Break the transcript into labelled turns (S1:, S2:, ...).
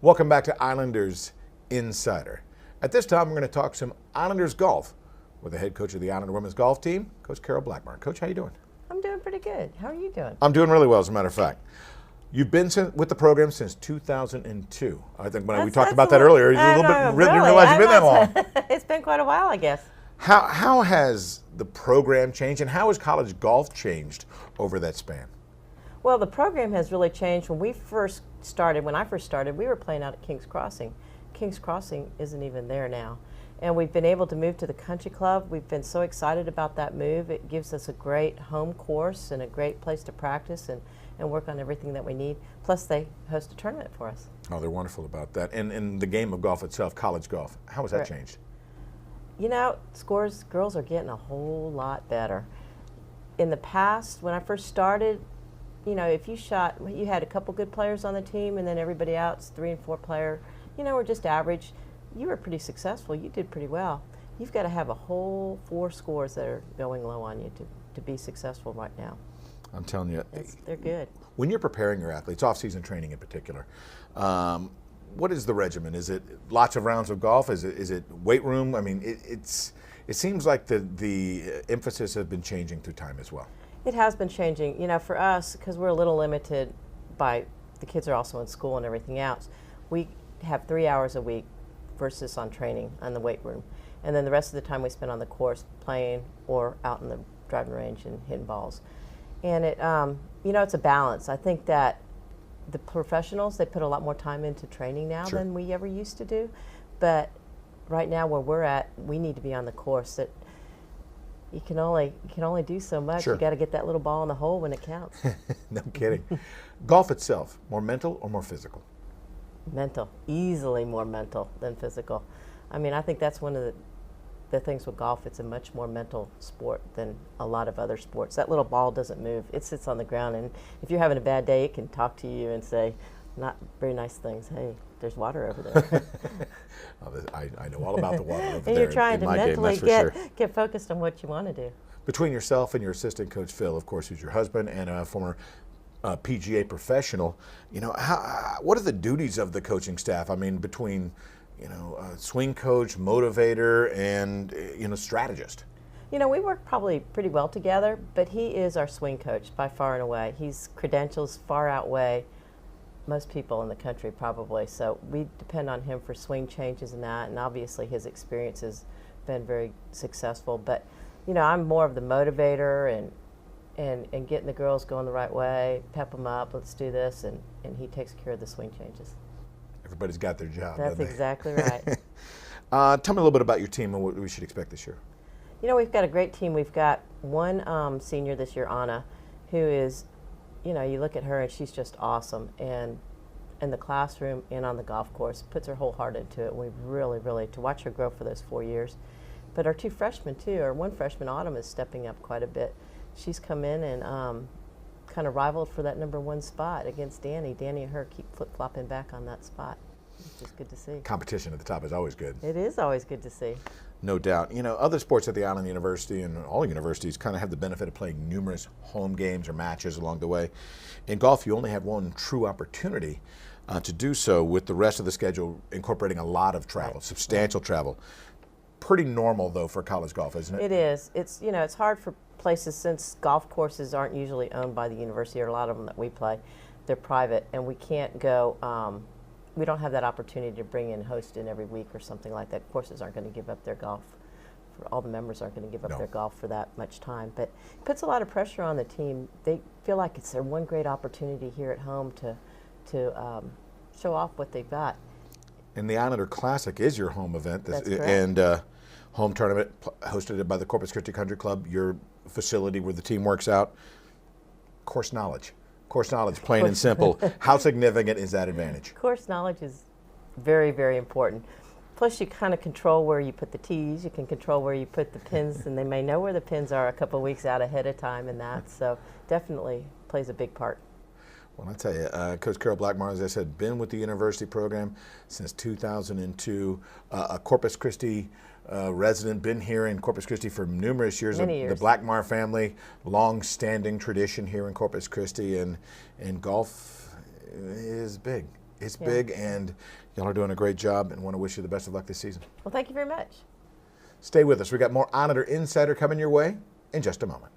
S1: Welcome back to Islanders Insider. At this time, we're going to talk some Islanders golf with the head coach of the Islander women's golf team, Coach Carol Blackmar. Coach, how you doing?
S2: I'm doing pretty good. How are you doing?
S1: I'm doing really well, as a matter of fact. You've been with the program since 2002. I think when we talked about that earlier, you didn't realize you've been that long.
S2: It's been quite a while, I guess.
S1: How has the program changed, and how has college golf changed over that span?
S2: Well, the program has really changed. When I first started, we were playing out at Kings Crossing. Kings Crossing isn't even there now. And we've been able to move to the country club. We've been so excited about that move. It gives us a great home course and a great place to practice and work on everything that we need. Plus, they host a tournament for us.
S1: Oh, they're wonderful about that. And the game of golf itself, college golf, how has that changed?
S2: You know, girls are getting a whole lot better. In the past, when I first started, you know, if you had a couple good players on the team and then everybody else, 3 and 4 player, you know, were just average, you were pretty successful. You did pretty well. You've got to have a whole 4 scores that are going low on you to be successful right now.
S1: I'm telling you.
S2: They're good. When
S1: you're preparing your athletes, off-season training in particular, what is the regimen? Is it lots of rounds of golf? Is it weight room? I mean, it seems like the emphasis has been changing through time as well.
S2: It has been changing. You know, for us, because we're a little limited by the kids are also in school and everything else, we have 3 hours a week versus on training on the weight room. And then the rest of the time we spend on the course playing or out in the driving range and hitting balls. And it, you know, it's a balance. I think that the professionals, they put a lot more time into training now than we ever used to do. But right now where we're at, we need to be on the course. That you can only do so much. You got to get that little ball in the hole when it counts.
S1: No kidding. Golf itself, more mental or more physical?
S2: Mental, easily more mental than physical. I mean, I think that's one of the things with golf. It's a much more mental sport than a lot of other sports. That little ball doesn't move. It sits on the ground, and if you're having a bad day, it can talk to you and say not very nice things. Hey, there's water over there.
S1: I know all about the water over there.
S2: And you're trying to mentally get focused on what you want to do.
S1: Between yourself and your assistant coach, Phil, of course, who's your husband and a former PGA professional, you know, what are the duties of the coaching staff? I mean, between, you know, swing coach, motivator, and, you know, strategist.
S2: You know, we work probably pretty well together, but he is our swing coach by far and away. His credentials far outweigh most people in the country probably, so we depend on him for swing changes and that, and obviously his experience has been very successful. But, you know, I'm more of the motivator and getting the girls going the right way, pep them up, let's do this, and he takes care of the swing changes.
S1: Everybody's got their job.
S2: That's exactly right.
S1: Tell me a little bit about your team and what we should expect this year.
S2: You know, we've got a great team. We've got one senior this year, Anna, who is, you know, you look at her and she's just awesome. And in the classroom and on the golf course, puts her whole heart into it. We really, to watch her grow for those 4 years. But our 2 freshmen too, or one freshman, Autumn, is stepping up quite a bit. She's come in and kind of rivaled for that #1 spot against Danny. Danny and her keep flip-flopping back on that spot. It's just good to see.
S1: Competition at the top is always good.
S2: It is always good to see.
S1: No doubt. You know, other sports at the Island University and all universities kind of have the benefit of playing numerous home games or matches along the way. In golf, you only have one true opportunity to do so, with the rest of the schedule incorporating a lot of travel, substantial travel. Pretty normal, though, for college golf, isn't it?
S2: It is. It's, you know, it's hard for places, since golf courses aren't usually owned by the university, or a lot of them that we play, they're private, and we can't go, we don't have that opportunity to bring in, host in every week or something like that. Courses aren't going to give up their golf. All the members aren't going to give up their golf for that much time. But it puts a lot of pressure on the team. They feel like it's their one great opportunity here at home to show off what they've got.
S1: And the Islander Classic is your home event.
S2: That's correct.
S1: And home tournament hosted by the Corpus Christi Country Club, your facility where the team works out. Course knowledge, plain and simple. How significant is that advantage?
S2: Course knowledge is very important. Plus, you kind of control where you put the tees. You can control where you put the pins, and they may know where the pins are a couple of weeks out ahead of time, and that. So definitely plays a big part.
S1: Well, I tell you, Coach Carol Blackmar, as I said, been with the university program since 2002. A Corpus Christi resident, been here in Corpus Christi for numerous years.
S2: Many years.
S1: The Blackmar family, long-standing tradition here in Corpus Christi, and golf is big. It's
S2: Yeah.
S1: big, and y'all are doing a great job, and want to wish you the best of luck this season.
S2: Well, thank you very much.
S1: Stay with us. We got more Onator Insider coming your way in just a moment.